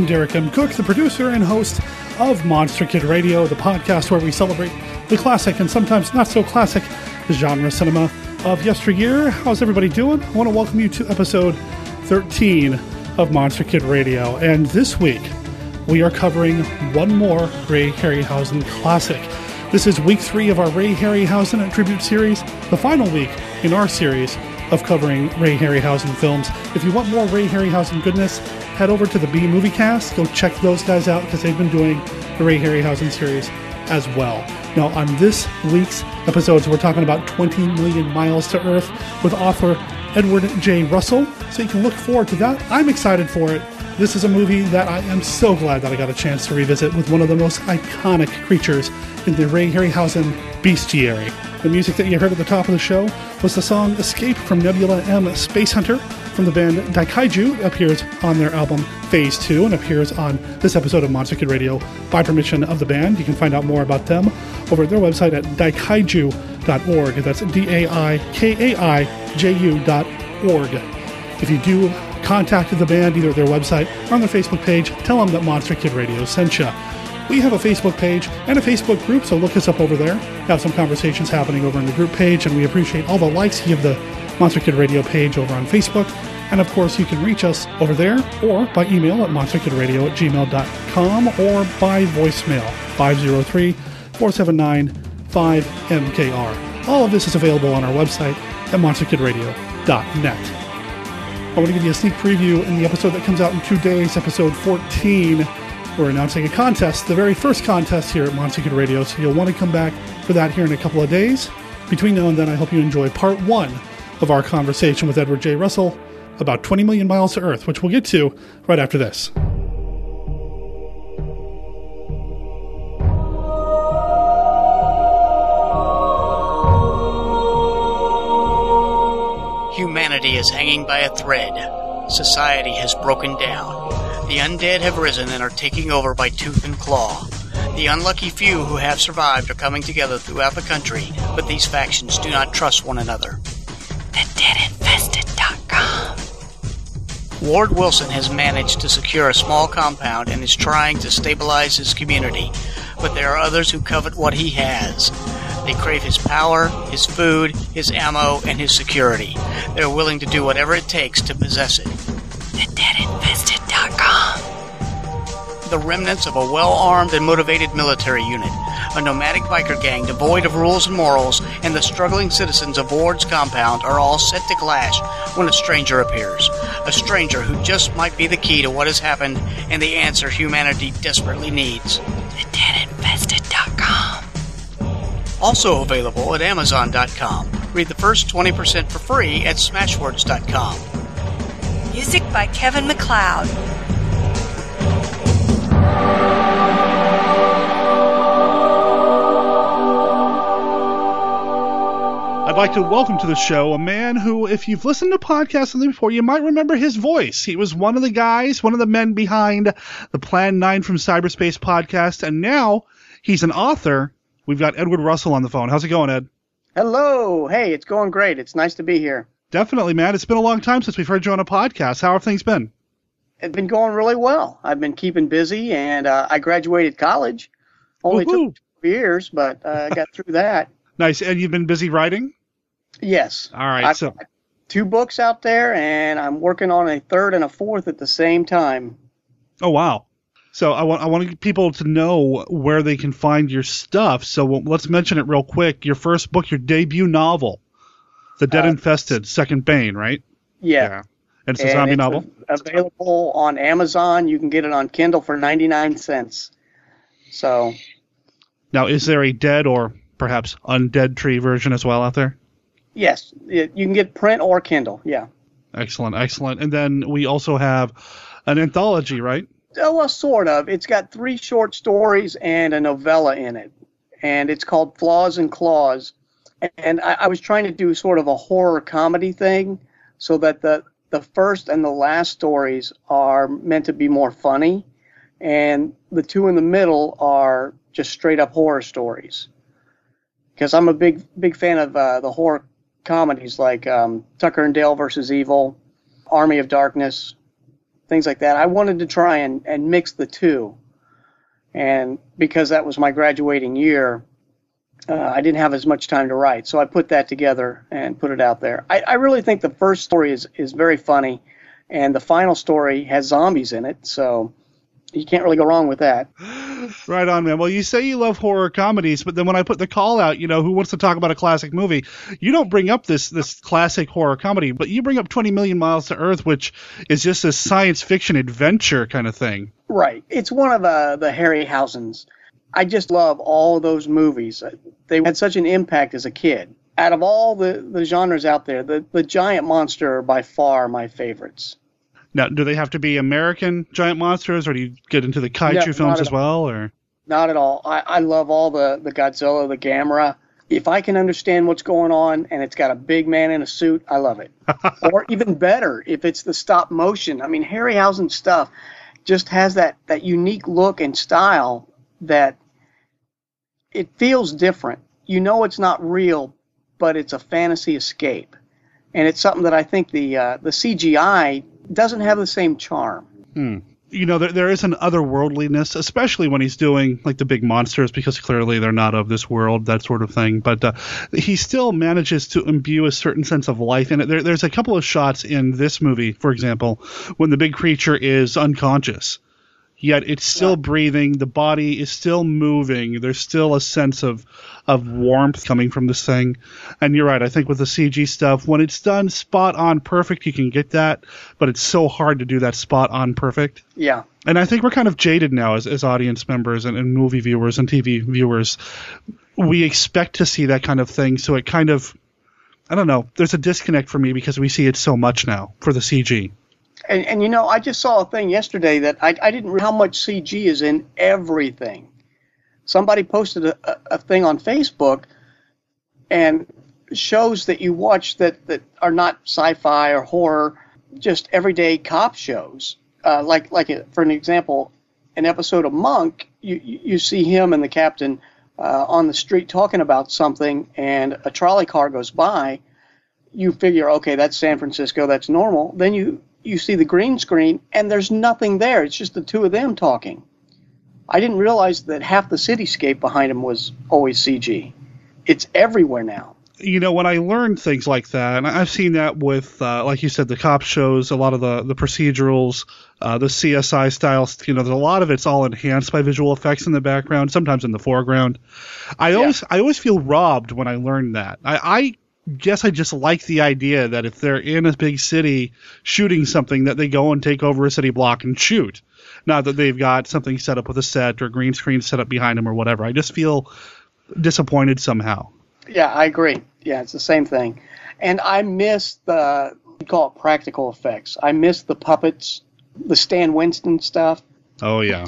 I'm Derek M. Cook, the producer and host of Monster Kid Radio, the podcast where we celebrate the classic and sometimes not so classic genre cinema of yesteryear. How's everybody doing? I want to welcome you to episode 13 of Monster Kid Radio. And this week, we are covering one more Ray Harryhausen classic. This is week 3 of our Ray Harryhausen tribute series, the final week in our series of covering Ray Harryhausen films. If you want more Ray Harryhausen goodness, head over to the B Movie Cast. Go check those guys out because they've been doing the Ray Harryhausen series as well. Now, on this week's episodes, we're talking about 20 Million Miles to Earth with author Edward J. Russell, so you can look forward to that. I'm excited for it. This is a movie that I am so glad that I got a chance to revisit with one of the most iconic creatures in the Ray Harryhausen bestiary. The music that you heard at the top of the show was the song Escape from Nebula M. Space Hunter from the band Daikaiju. It appears on their album Phase 2 and appears on this episode of Monster Kid Radio by permission of the band. You can find out more about them over at their website at daikaiju.org. That's DAIKAIJU.org. If you do contact the band, either at their website or on their Facebook page, tell them that Monster Kid Radio sent you. We have a Facebook page and a Facebook group, so look us up over there. Have some conversations happening over in the group page, and we appreciate all the likes you give the Monster Kid Radio page over on Facebook. And of course, you can reach us over there or by email at monsterkidradio@gmail.com or by voicemail 503-479-5MKR. All of this is available on our website at monsterkidradio.net. I want to give you a sneak preview in the episode that comes out in 2 days, episode 14. We're announcing a contest, the very first contest here at Monster Kid Radio, so you'll want to come back for that here in a couple of days. Between now and then, I hope you enjoy part 1 of our conversation with Edward J. Russell about 20 Million Miles to Earth, which we'll get to right after this. Humanity is hanging by a thread. Society has broken down. The undead have risen and are taking over by tooth and claw. The unlucky few who have survived are coming together throughout the country, but these factions do not trust one another. TheDeadInfested.com. Ward Wilson has managed to secure a small compound and is trying to stabilize his community, but there are others who covet what he has. They crave his power, his food, his ammo, and his security. They're willing to do whatever it takes to possess it. TheDeadInfested.com. The remnants of a well-armed and motivated military unit, a nomadic biker gang devoid of rules and morals, and the struggling citizens of Ward's compound are all set to clash when a stranger appears. A stranger who just might be the key to what has happened and the answer humanity desperately needs. TheDeadInfested.com. Also available at Amazon.com. Read the first 20% for free at Smashwords.com. Music by Kevin MacLeod. I'd like to welcome to the show a man who, if you've listened to podcasts before, you might remember his voice. He was one of the guys, one of the men behind the Plan 9 from Cyberspace podcast, and now he's an author. We've got Edward Russell on the phone. How's it going, Ed? Hello. Hey, it's going great. It's nice to be here. Definitely, man. It's been a long time since we've heard you on a podcast. How have things been? It's been going really well. I've been keeping busy, and I graduated college. Only took 2 years, but I got through that. Nice. And you've been busy writing? Yes. All right. I've got 2 books out there, and I'm working on a 3rd and a 4th at the same time. Oh, wow. So I want people to know where they can find your stuff. So let's mention it real quick. Your first book, your debut novel, The Dead Infested, Second Bane, right? Yeah. And it's a zombie novel? Available on Amazon. You can get it on Kindle for 99 cents. So. Now, is there a dead or perhaps undead tree version as well out there? Yes. You can get print or Kindle, yeah. Excellent, excellent. And then we also have an anthology, right? Oh, well, sort of. It's got 3 short stories and a novella in it, and it's called Flaws and Claws. And I was trying to do sort of a horror comedy thing so that the first and the last stories are meant to be more funny, and the 2 in the middle are just straight-up horror stories. Because I'm a big fan of the horror comedies like Tucker and Dale versus Evil, Army of Darkness, things like that. I wanted to try and mix the two. And because that was my graduating year, I didn't have as much time to write. So I put that together and put it out there. I really think the first story is very funny, and the final story has zombies in it. So you can't really go wrong with that. Right on, man. Well, you say you love horror comedies, but then when I put the call out, who wants to talk about a classic movie, you don't bring up this classic horror comedy, but you bring up 20 Million Miles to Earth, which is just a science fiction adventure kind of thing. Right. It's one of the Harryhausens. I just love all of those movies. They had such an impact as a kid. Out of all the genres out there, the giant monster are by far my favorites. Now, do they have to be American giant monsters, or do you get into the kaiju films as well? Or not at all. I love all the Godzilla, the Gamera. If I can understand what's going on and it's got a big man in a suit, I love it. Or even better, if it's the stop motion. I mean, Harryhausen stuff just has that unique look and style that it feels different. It's not real, but it's a fantasy escape. And it's something that I think the CGI doesn't have the same charm. There is an otherworldliness, especially when he's doing like the big monsters, because clearly they're not of this world, that sort of thing. But he still manages to imbue a certain sense of life in it. There's a couple of shots in this movie, for example, when the big creature is unconscious, yet it's still breathing. The body is still moving. There's still a sense of warmth coming from this thing. And you're right. I think with the CG stuff, when it's done spot on perfect, you can get that. But it's so hard to do that spot on perfect. Yeah. And I think we're kind of jaded now as audience members and movie viewers and TV viewers. We expect to see that kind of thing. So it kind of, I don't know, there's a disconnect for me because we see it so much now for the CG. And I just saw a thing yesterday that I didn't realize how much CG is in everything. Somebody posted a thing on Facebook and shows that you watch that are not sci-fi or horror, just everyday cop shows. For an example, an episode of Monk, you see him and the captain on the street talking about something, and a trolley car goes by. You figure, okay, that's San Francisco, that's normal. Then you see the green screen, and there's nothing there. It's just the two of them talking. I didn't realize that half the cityscape behind him was always CG. It's everywhere now. When I learned things like that, and I've seen that with, like you said, the cop shows, a lot of the procedurals, the CSI styles, there's a lot of it's all enhanced by visual effects in the background, sometimes in the foreground. I always feel robbed when I learn that. I guess I just like the idea that if they're in a big city shooting something, that they go and take over a city block and shoot. Not that they've got something set up with a set or a green screen set up behind them or whatever. I just feel disappointed somehow. Yeah, I agree. Yeah, it's the same thing. And I miss we call it practical effects. I miss the puppets, the Stan Winston stuff. Oh, yeah.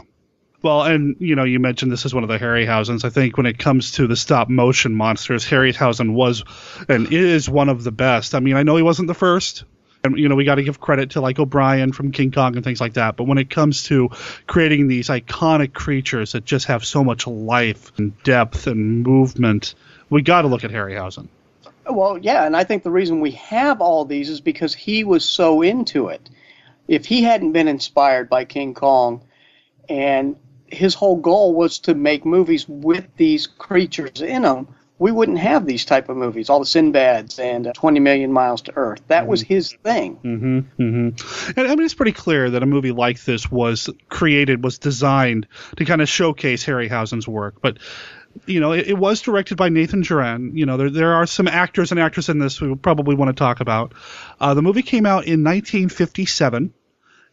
Well, and, you mentioned this is one of the Harryhausens. I think when it comes to the stop-motion monsters, Harryhausen was and is one of the best. I mean, I know he wasn't the first. And, we got to give credit to, like, O'Brien from King Kong and things like that. But when it comes to creating these iconic creatures that just have so much life and depth and movement, we got to look at Harryhausen. Well, yeah, and I think the reason we have all these is because he was so into it. If he hadn't been inspired by King Kong, and his whole goal was to make movies with these creatures in them, we wouldn't have these type of movies, all the Sinbads and 20 Million Miles to Earth. That was his thing. And I mean, it's pretty clear that a movie like this was designed to kind of showcase Harryhausen's work. But, it was directed by Nathan Juran. There are some actors and actresses in this we probably want to talk about. The movie came out in 1957.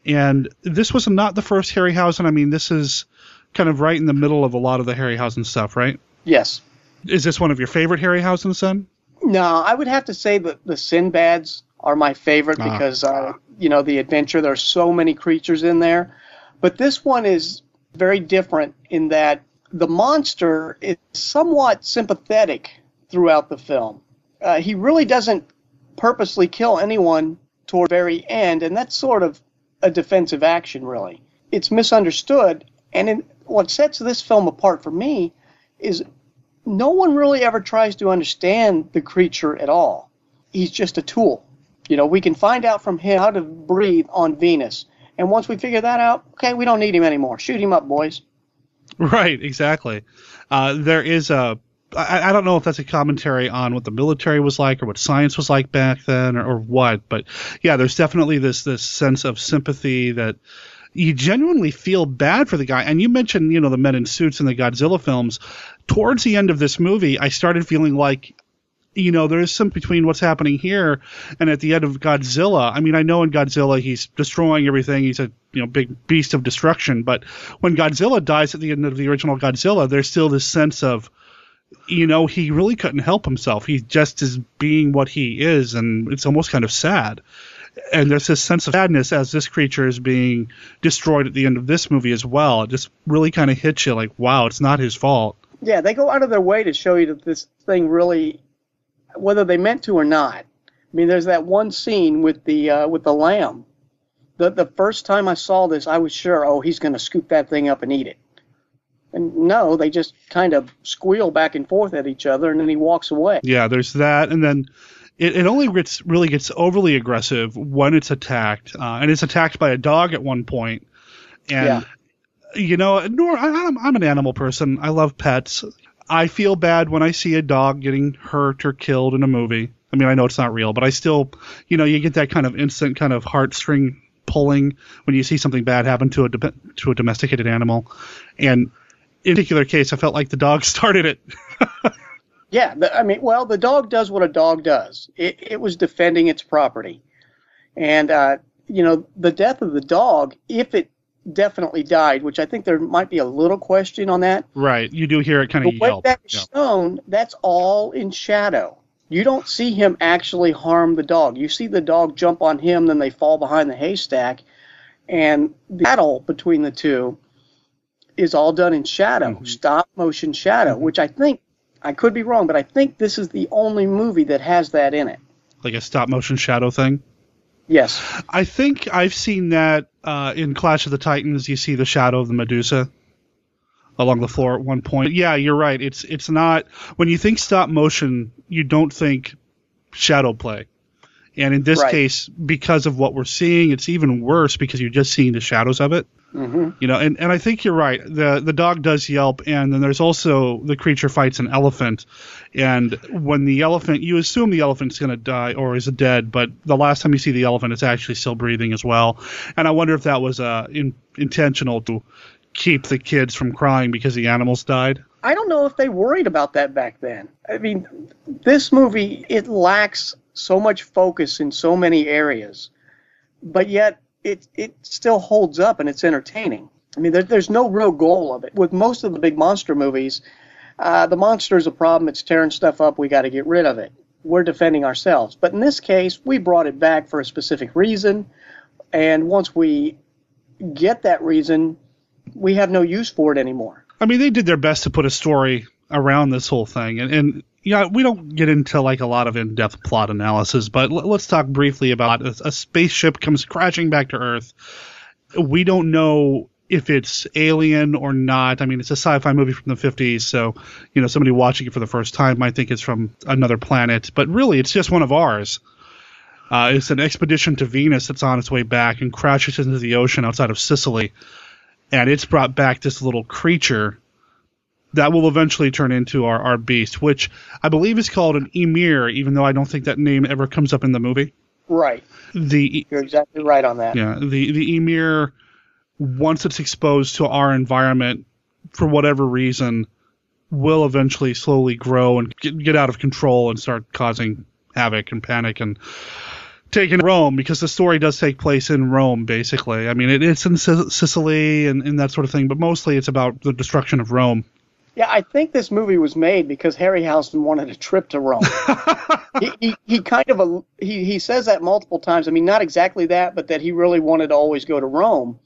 And this was not the first Harryhausen. I mean, this is kind of right in the middle of a lot of the Harryhausen stuff, right? Yes. Is this one of your favorite Harryhausens, then? No, I would have to say that the Sinbads are my favorite because, the adventure, there's so many creatures in there. But this one is very different in that the monster is somewhat sympathetic throughout the film. He really doesn't purposely kill anyone toward the very end, and that's sort of a defensive action, really. It's misunderstood, and what sets this film apart for me is no one really ever tries to understand the creature at all. He's just a tool. We can find out from him how to breathe on Venus, And once we figure that out, okay, we don't need him anymore. Shoot him up, boys. Right, exactly. There is I don't know if that's a commentary on what the military was like or what science was like back then or what, but yeah, there's definitely this sense of sympathy that you genuinely feel bad for the guy. And you mentioned, the men in suits in the Godzilla films. Towards the end of this movie, I started feeling like, there is some between what's happening here and at the end of Godzilla. I mean, I know in Godzilla he's destroying everything. He's a big beast of destruction. But when Godzilla dies at the end of the original Godzilla, there's still this sense of, he really couldn't help himself. He just is being what he is, and it's almost kind of sad. And there's this sense of sadness as this creature is being destroyed at the end of this movie as well. It just really kind of hits you like, wow, it's not his fault. Yeah, they go out of their way to show you that this thing really, whether they meant to or not. I mean, there's that one scene with the lamb. The first time I saw this, I was sure, he's going to scoop that thing up and eat it. And no, they just kind of squeal back and forth at each other, and then he walks away. Yeah, there's that, and then it only really gets overly aggressive when it's attacked, and it's attacked by a dog at one point. And, I'm an animal person. I love pets. I feel bad when I see a dog getting hurt or killed in a movie. I mean, I know it's not real, but I still, you get that kind of instant kind of heartstring pulling when you see something bad happen to a domesticated animal. And in a particular case, I felt like the dog started it. Yeah, the dog does what a dog does. It was defending its property. And, the death of the dog, if it definitely died, which I think there might be a little question on that. Right, you do hear it kind of yelp. The way that's shown, that's all in shadow. You don't see him actually harm the dog. You see the dog jump on him, then they fall behind the haystack. And the battle between the two is all done in shadow, stop motion shadow, which I think, I could be wrong, but I think this is the only movie that has that in it. Like a stop motion shadow thing? Yes. I think I've seen that in Clash of the Titans. You see the shadow of the Medusa along the floor at one point. Yeah, you're right. It's not, when you think stop motion, you don't think shadow play. And in this case, because of what we're seeing, it's even worse because you're just seeing the shadows of it. Mm-hmm. And I think you're right. The dog does yelp, and then there's also the creature fights an elephant. And when the elephant, you assume the elephant's going to die or is dead, but the last time you see the elephant, it's actually still breathing as well. And I wonder if that was intentional to keep the kids from crying because the animals died. I don't know if they worried about that back then. I mean, this movie, it lacks so much focus in so many areas, but yet it still holds up and it's entertaining. I mean, there's no real goal of it. With most of the big monster movies, the monster is a problem. It's tearing stuff up. We got to get rid of it. We're defending ourselves. But in this case, we brought it back for a specific reason, and once we get that reason, we have no use for it anymore. I mean, they did their best to put a story around this whole thing, and we don't get into like a lot of in-depth plot analysis, but let's talk briefly about a spaceship comes crashing back to Earth. We don't know if it's alien or not. I mean, it's a sci-fi movie from the 50s, so somebody watching it for the first time might think it's from another planet, but really it's just one of ours. It's an expedition to Venus that's on its way back and crashes into the ocean outside of Sicily, and it's brought back this little creature that will eventually turn into our beast, which I believe is called an Ymir, even though I don't think that name ever comes up in the movie. Right. You're exactly right on that. Yeah, the Ymir, once it's exposed to our environment, for whatever reason, will eventually slowly grow and get out of control and start causing havoc and panic and taking Rome, because the story does take place in Rome, basically. I mean, it's in Sicily and that sort of thing, but mostly it's about the destruction of Rome. Yeah, I think this movie was made because Harryhausen wanted a trip to Rome. he kind of he says that multiple times. I mean, not exactly that, but that he really wanted to always go to Rome.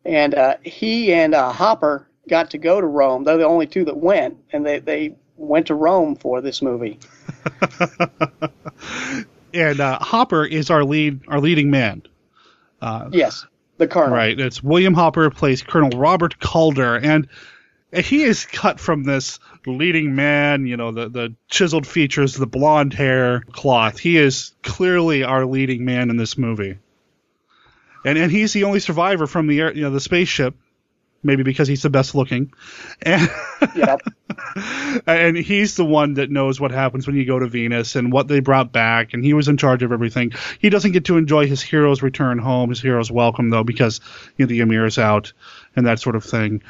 And he and Hopper got to go to Rome. They're the only two that went, and they went to Rome for this movie. And Hopper is our leading man. Yes, the Colonel. Right. It's William Hopper plays Colonel Robert Calder, and he is cut from this leading man, the chiseled features, the blonde hair, cloth. He is clearly our leading man in this movie. And he's the only survivor from the air, the spaceship, maybe because he's the best looking. And, Yep. and he's the one that knows what happens when you go to Venus and what they brought back, and he was in charge of everything. He doesn't get to enjoy his hero's return home, his hero's welcome, though, because the Ymir is out and that sort of thing.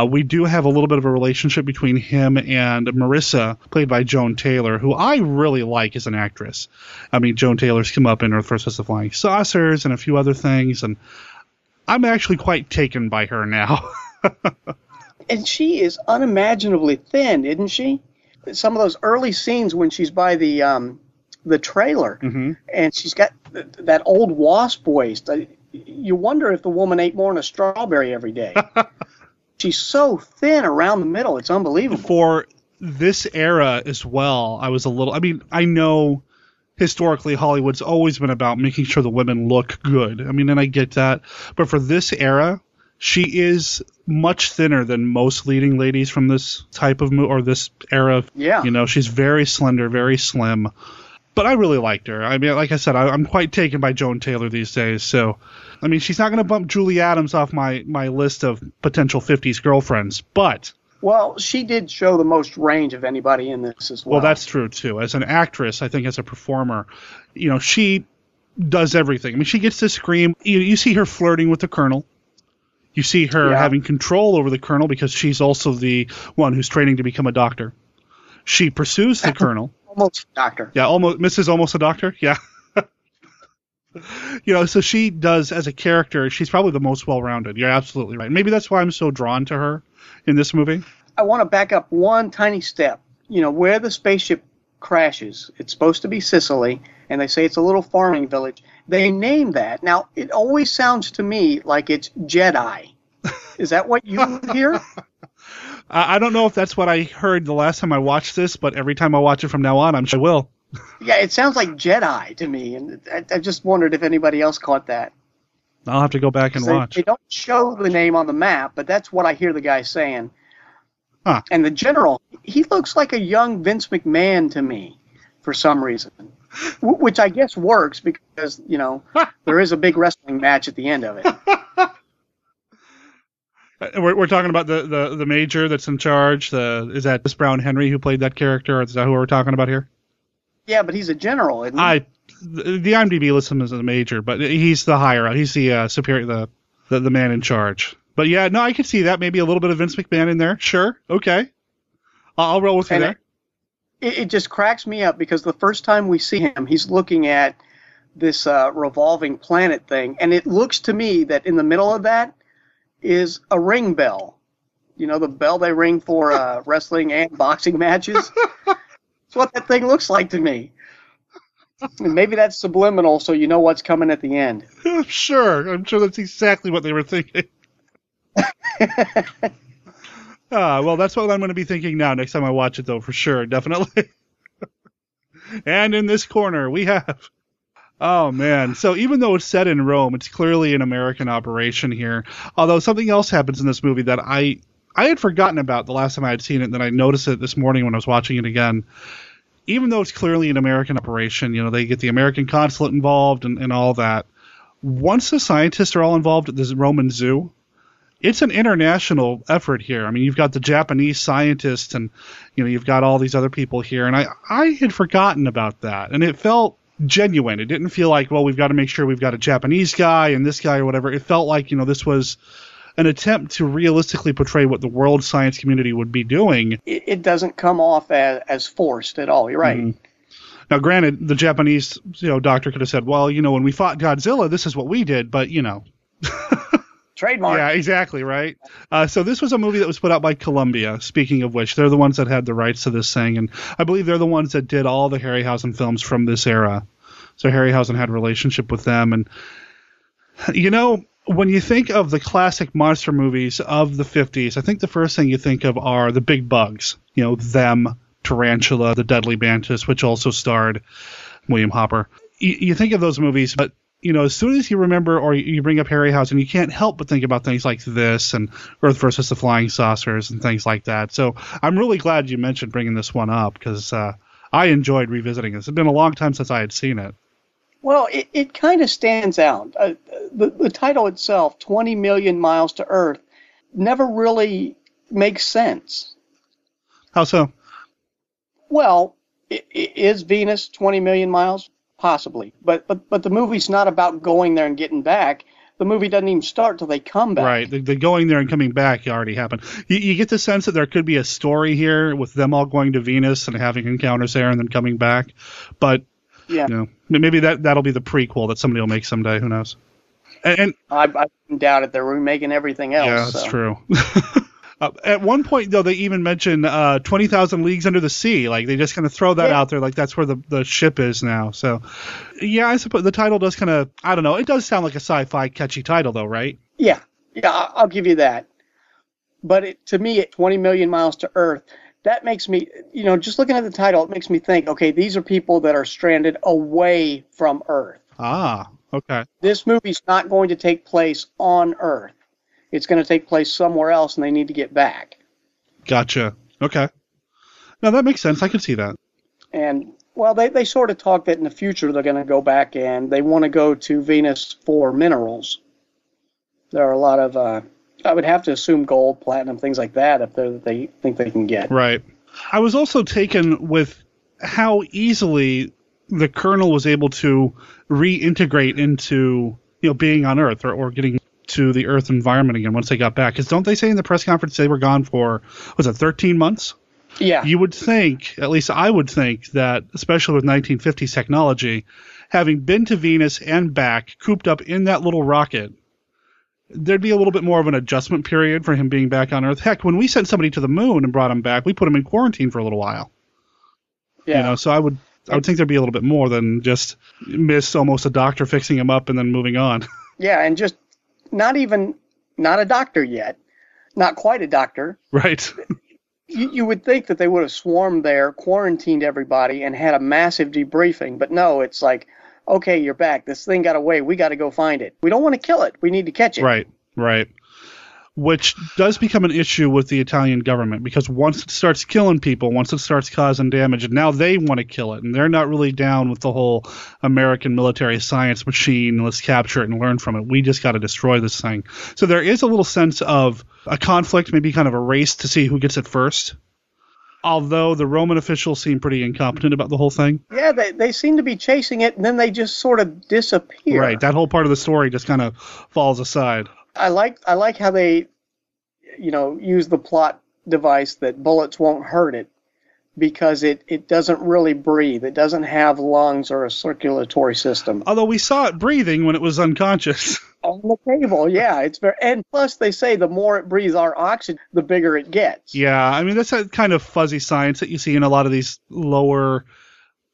We do have a little bit of a relationship between him and Marissa, played by Joan Taylor, who I really like as an actress. I mean, Joan Taylor's come up in Earth vs. the Flying Saucers and a few other things, and I'm actually quite taken by her now. And she is unimaginably thin, isn't she? Some of those early scenes when she's by the trailer, and she's got that old wasp waist. You wonder if the woman ate more than a strawberry every day. She's so thin around the middle. It's unbelievable. For this era as well, I know historically Hollywood's always been about making sure the women look good. I mean, and I get that. But for this era, she is much thinner than most leading ladies from this type of or this era. Yeah. She's very slender, very slim. But I really liked her. I mean, like I said, I'm quite taken by Joan Taylor these days. So, I mean, she's not going to bump Julie Adams off my list of potential 50s girlfriends, but... Well, she did show the most range of anybody in this as well. Well, that's true, too. As an actress, I think as a performer, she does everything. I mean, she gets to scream. You see her flirting with the Colonel. You see her having control over the Colonel because she's also the one who's training to become a doctor. She pursues the Colonel. Almost a doctor. Yeah, Mrs. Almost a Doctor. Yeah. So she does, as a character, she's probably the most well-rounded. You're absolutely right. Maybe that's why I'm so drawn to her in this movie. I want to back up one tiny step. Where the spaceship crashes, it's supposed to be Sicily, and they say it's a little farming village. They name that. Now, it always sounds to me like it's Jedi. Is that what you hear? I don't know if that's what I heard the last time I watched this, but every time I watch it from now on, I'm sure I will. Yeah, it sounds like Jedi to me, and I just wondered if anybody else caught that. I'll have to go back and watch. They don't show the name on the map, but that's what I hear the guy saying. Huh. And the general, he looks like a young Vince McMahon to me for some reason, which I guess works because, there is a big wrestling match at the end of it. We're talking about the major that's in charge. Is that Miss Brown Henry who played that character? Or is that who we're talking about here? Yeah, but he's a general, isn't he? The IMDb lists him as a major, but he's the higher. He's the superior, the man in charge. But yeah, no, I could see that. Maybe a little bit of Vince McMahon in there. Sure, okay, I'll roll with you there. It just cracks me up because the first time we see him, he's looking at this revolving planet thing, and it looks to me that in the middle of that is a ring bell. The bell they ring for wrestling and boxing matches. That's what that thing looks like to me. And maybe that's subliminal, so you know what's coming at the end. Sure. I'm sure that's exactly what they were thinking. Well, that's what I'm going to be thinking now next time I watch it, though, for sure. Definitely. And in this corner, we have... Oh, man. So even though it's set in Rome, it's clearly an American operation here. Although something else happens in this movie that I had forgotten about the last time I had seen it, and then I noticed it this morning when I was watching it again. Even though it's clearly an American operation, they get the American consulate involved and all that. Once the scientists are all involved at this Roman zoo, it's an international effort here. I mean, you've got the Japanese scientists and, you've got all these other people here. And I had forgotten about that. And it felt genuine. It didn't feel like, well, we've got to make sure we've got a Japanese guy and this guy or whatever. It felt like, this was an attempt to realistically portray what the world science community would be doing. It doesn't come off as forced at all. You're right. Mm-hmm. Now, granted, the Japanese, doctor could have said, well, when we fought Godzilla, this is what we did, but, Trademark. Yeah, exactly, right? So this was a movie that was put out by Columbia, speaking of which. They're the ones that had the rights to this thing, and I believe they're the ones that did all the Harryhausen films from this era. So Harryhausen had a relationship with them, and, when you think of the classic monster movies of the 50s, I think the first thing you think of are the big bugs. Them, Tarantula, the Deadly Mantis, which also starred William Hopper. You think of those movies, but, as soon as you remember or you bring up Harryhausen, you can't help but think about things like this and Earth versus the Flying Saucers and things like that. So I'm really glad you mentioned bringing this one up because I enjoyed revisiting this. It's been a long time since I had seen it. Well, it kind of stands out. The title itself, 20 million miles to Earth, never really makes sense. How so? Well, is Venus 20 million miles? Possibly. But the movie's not about going there and getting back. The movie doesn't even start till they come back. Right. The going there and coming back already happened. You get the sense that there could be a story here with them all going to Venus and having encounters there and then coming back. But, maybe that'll be the prequel that somebody will make someday. Who knows? And I doubt it. They're remaking everything else. Yeah, that's true. At one point, though, they even mention 20,000 Leagues Under the Sea. Like, they just kind of throw that out there, like that's where the ship is now. So, yeah, I suppose the title does kind of, I don't know, it does sound like a sci-fi catchy title, though, right? Yeah, I'll give you that. But to me, at 20 million miles to Earth, that makes me, just looking at the title, it makes me think, okay, these are people that are stranded away from Earth. Ah, okay. This movie's not going to take place on Earth. It's going to take place somewhere else, and they need to get back. Gotcha. Okay. No, that makes sense. I can see that. And, well, they sort of talk that in the future they're going to go back, and they want to go to Venus for minerals. There are a lot of, I would have to assume gold, platinum, things like that, if they think they can get. Right. I was also taken with how easily the Colonel was able to reintegrate into, being on Earth or getting to the Earth environment again once they got back. Because don't they say in the press conference they were gone for, 13 months? Yeah. You would think, at least I would think, that, especially with 1950s technology, having been to Venus and back, cooped up in that little rocket, there'd be a little bit more of an adjustment period for him being back on Earth. Heck, when we sent somebody to the moon and brought him back, we put him in quarantine for a little while. Yeah. So I would think there'd be a little bit more than just miss almost a doctor fixing him up and then moving on. Yeah, and just not a doctor yet. Not quite a doctor. Right. You would think that they would have swarmed there, quarantined everybody, and had a massive debriefing. But no, it's like, okay, you're back. This thing got away. We got to go find it. We don't want to kill it. We need to catch it. Right. Which does become an issue with the Italian government, because once it starts killing people, once it starts causing damage, and now they want to kill it, and they're not really down with the whole American military science machine, let's capture it and learn from it. We just got to destroy this thing. So there is a little sense of a conflict, maybe kind of a race to see who gets it first. Although the Roman officials seem pretty incompetent about the whole thing. Yeah, they seem to be chasing it, and then they just sort of disappear. Right, that whole part of the story just kind of falls aside. I like how they, use the plot device that bullets won't hurt it, because it doesn't really breathe. It doesn't have lungs or a circulatory system. Although we saw it breathing when it was unconscious. On the table, yeah. And plus they say the more it breathes our oxygen, the bigger it gets. Yeah, I mean, that's that kind of fuzzy science that you see in a lot of these lower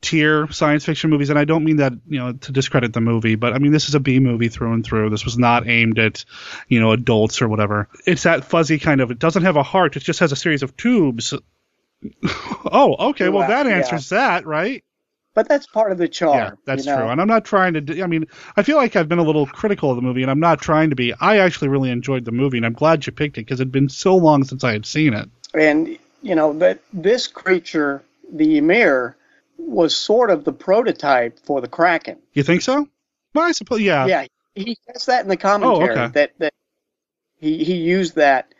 tier science fiction movies, and I don't mean that to discredit the movie, but I mean, this is a B movie through and through. This was not aimed at adults or whatever. It's that fuzzy kind of, it doesn't have a heart, it just has a series of tubes. Oh, okay, well that answers that, right? But that's part of the charm. Yeah, that's true. And I'm not trying to I feel like I've been a little critical of the movie, and I'm not trying to be. I actually really enjoyed the movie, and I'm glad you picked it, because it had been so long since I had seen it. And that this creature, the Ymir, was sort of the prototype for the Kraken. You think so? Well, I suppose, yeah. Yeah, he says that in the commentary. Oh, okay. That he used that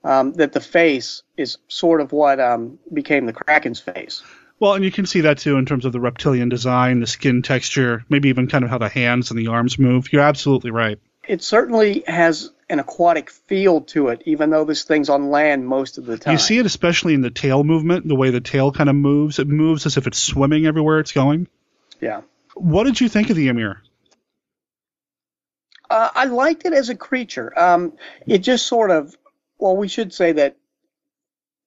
the face is sort of what became the Kraken's face. Well, and you can see that too in terms of the reptilian design, the skin texture, maybe even kind of how the hands and the arms move. You're absolutely right. It certainly has an aquatic feel to it, even though this thing's on land most of the time. You see it especially in the tail movement, the way the tail kind of moves. It moves as if it's swimming everywhere it's going. Yeah. What did you think of the Ymir? I liked it as a creature. It just sort of, well, we should say that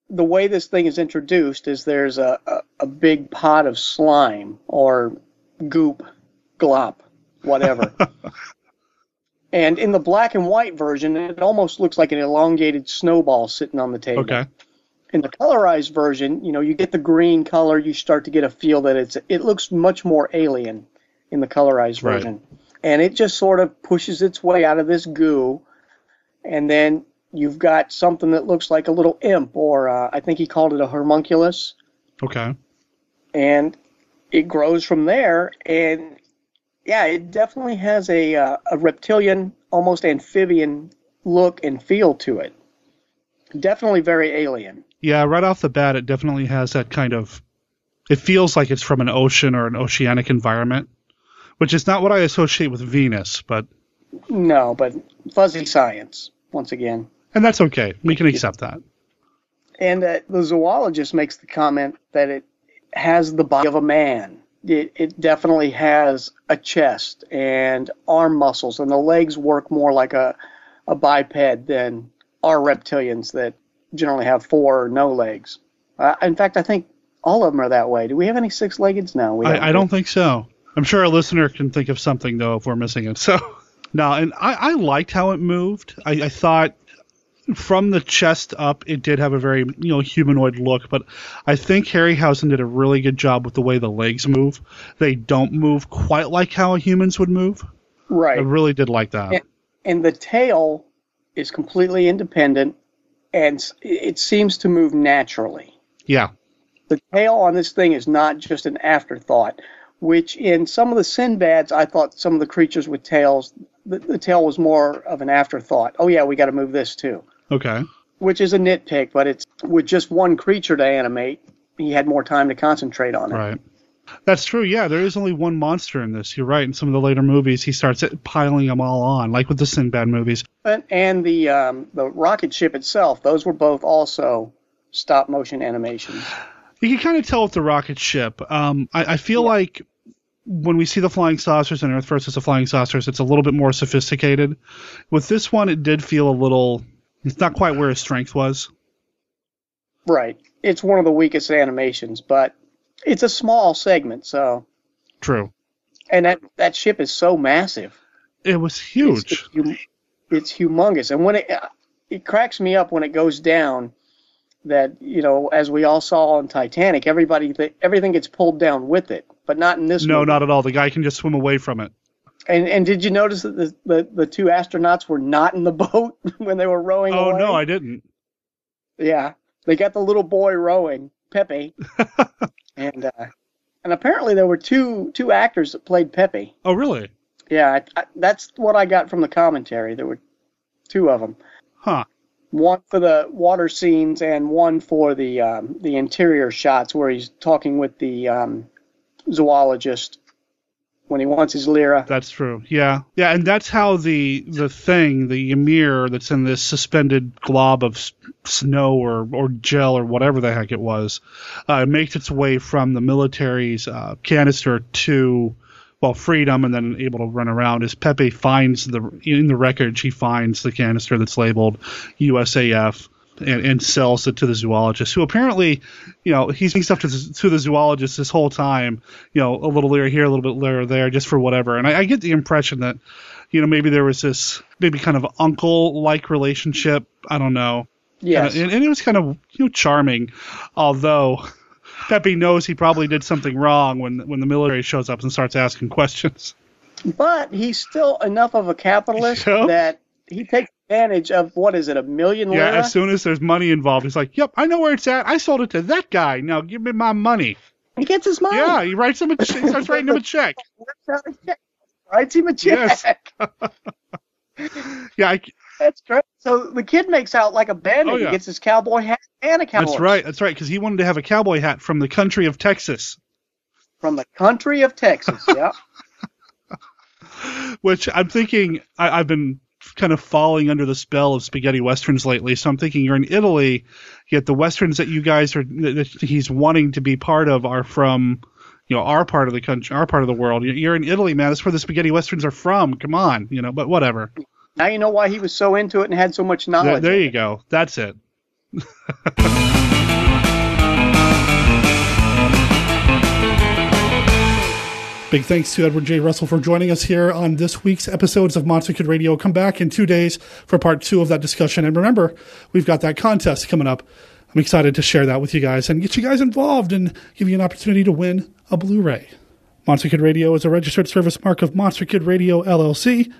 the way this thing is introduced is there's a big pot of slime or goop, glop, whatever. And in the black and white version, it almost looks like an elongated snowball sitting on the table. Okay. In the colorized version, you get the green color. You start to get a feel that it looks much more alien in the colorized version. And it just sort of pushes its way out of this goo. And then you've got something that looks like a little imp, or I think he called it a homunculus. Okay. And it grows from there, and Yeah, it definitely has a reptilian, almost amphibian look and feel to it. Definitely very alien. Yeah, right off the bat, it definitely has that kind of... It feels like it's from an ocean or an oceanic environment, which is not what I associate with Venus, but... No, but fuzzy science, once again. And that's okay. We can accept that. And the zoologist makes the comment that it has the body of a man. It definitely has a chest and arm muscles, and the legs work more like a biped than our reptilians that generally have 4 or no legs. In fact, I think all of them are that way. Do we have any 6-leggeds? No. I don't think so. I'm sure a listener can think of something, though, if we're missing it. So, no, and I liked how it moved. I thought from the chest up, it did have a very humanoid look, but I think Harryhausen did a really good job with the way the legs move. They don't move quite like how humans would move. Right. I really did like that. And the tail is completely independent, and it seems to move naturally. Yeah. The tail on this thing is not just an afterthought, which in some of the Sinbads, I thought some of the creatures with tails, the tail was more of an afterthought. Oh, yeah, we got to move this too. Okay. Which is a nitpick, but it's with just one creature to animate, he had more time to concentrate on it. Right. That's true, yeah. There is only one monster in this. You're right. In some of the later movies, he starts piling them all on, like with the Sinbad movies. And the rocket ship itself, those were both also stop-motion animations. You can kind of tell with the rocket ship. I feel like when we see the flying saucers in Earth versus the flying saucers, it's a little bit more sophisticated. With this one, it did feel a little... It's not quite where his strength was. Right. It's one of the weakest animations, but it's a small segment, so... True. And that ship is so massive. It was huge. It's humongous. And when it cracks me up when it goes down that, as we all saw on Titanic, everything gets pulled down with it, but not in this movie. No, not at all. The guy can just swim away from it. And did you notice that the 2 astronauts were not in the boat when they were rowing away? Oh, no, I didn't. Yeah. They got the little boy rowing, Pepe. and apparently there were two actors that played Pepe. Oh, really? Yeah, that's what I got from the commentary. There were 2 of them. Huh. One for the water scenes and one for the interior shots where he's talking with the zoologist when he wants his lira. That's true. Yeah. Yeah, and that's how the thing, the Ymir that's in this suspended glob of snow or gel or whatever the heck it was, makes its way from the military's canister to, freedom and then able to run around. As Pepe finds in the wreckage, he finds the canister that's labeled USAF. And sells it to the zoologist, who apparently, he's being stuff to the zoologist this whole time, a little lira here, a little bit lira there, just for whatever. And I get the impression that, maybe there was this maybe kind of uncle-like relationship. I don't know. Yes. And it was kind of charming, although Pepe knows he probably did something wrong when the military shows up and starts asking questions. But he's still enough of a capitalist that he takes advantage of, $1 million lira? Yeah, as soon as there's money involved, he's like, yep, I know where it's at. I sold it to that guy. Now give me my money. He gets his money. Yeah, he writes him he starts writing him a check. Writes him a check. Yes. Yeah. That's great. So the kid makes out like a bandit. Oh, yeah. He gets his cowboy hat and a cowboy. That's right, because he wanted to have a cowboy hat from the country of Texas. From the country of Texas, yeah. Which I'm thinking, I've been kind of falling under the spell of spaghetti westerns lately, so I'm thinking you're in Italy, yet the westerns that you guys that he's wanting to be part of are from, our part of the country, our part of the world. You're in Italy, man. That's where the spaghetti westerns are from. Come on, but whatever. Now you know why he was so into it and had so much knowledge. There you go. That's it. Big thanks to Edward J. Russell for joining us here on this week's episodes of Monster Kid Radio. Come back in 2 days for part 2 of that discussion. And remember, we've got that contest coming up. I'm excited to share that with you guys and get you guys involved and give you an opportunity to win a Blu-ray. Monster Kid Radio is a registered service mark of Monster Kid Radio LLC.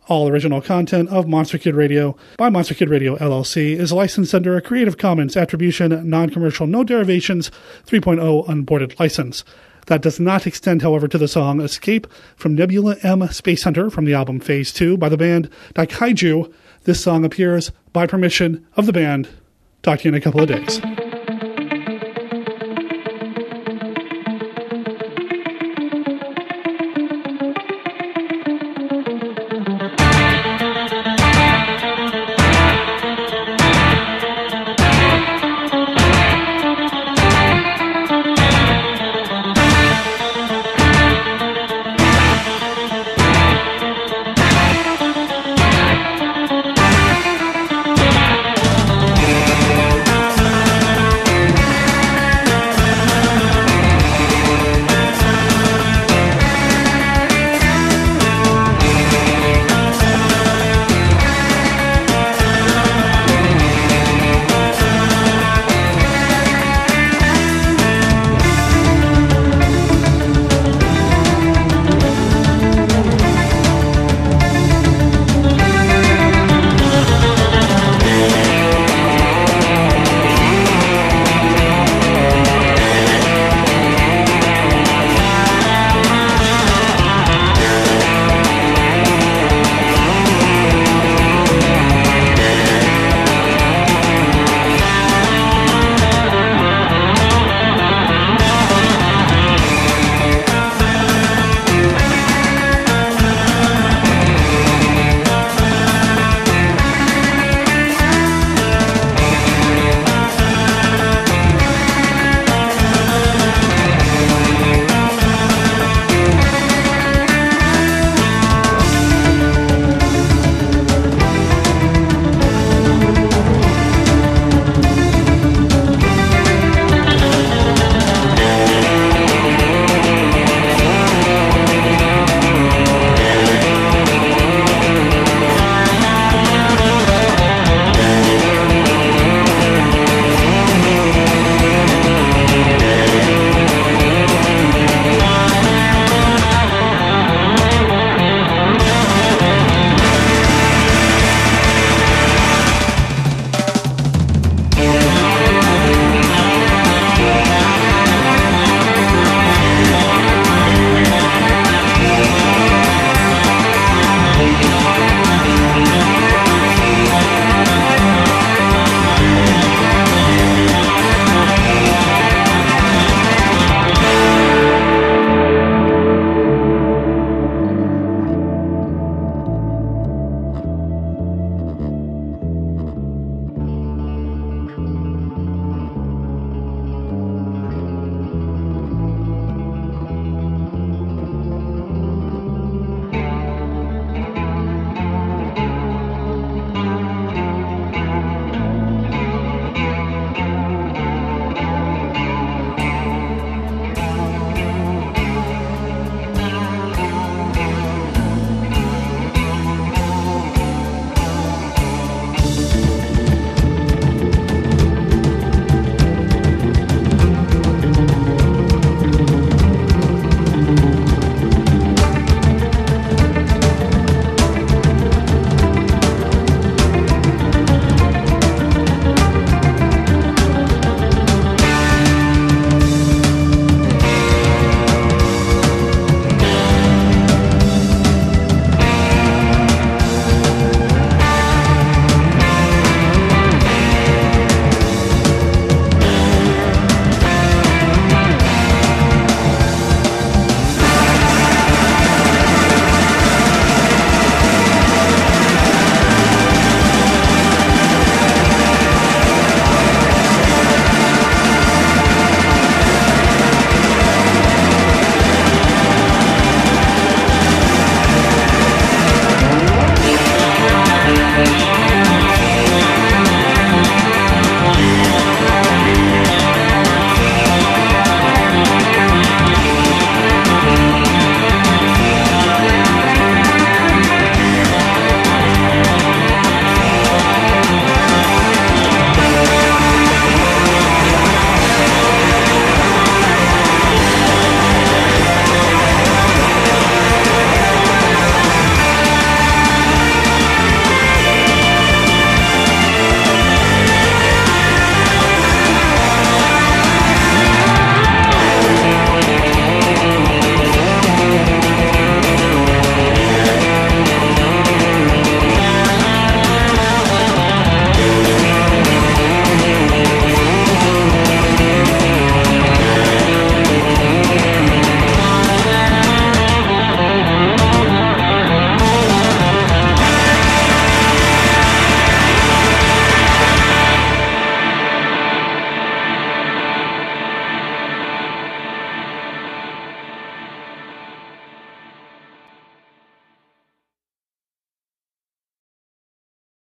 All original content of Monster Kid Radio by Monster Kid Radio LLC is licensed under a Creative Commons Attribution, Non-Commercial, No Derivations 3.0 Unported license. That does not extend, however, to the song Escape from Nebula M Space Hunter from the album Phase 2 by the band Daikaiju. This song appears by permission of the band. Talk to you in a couple of days.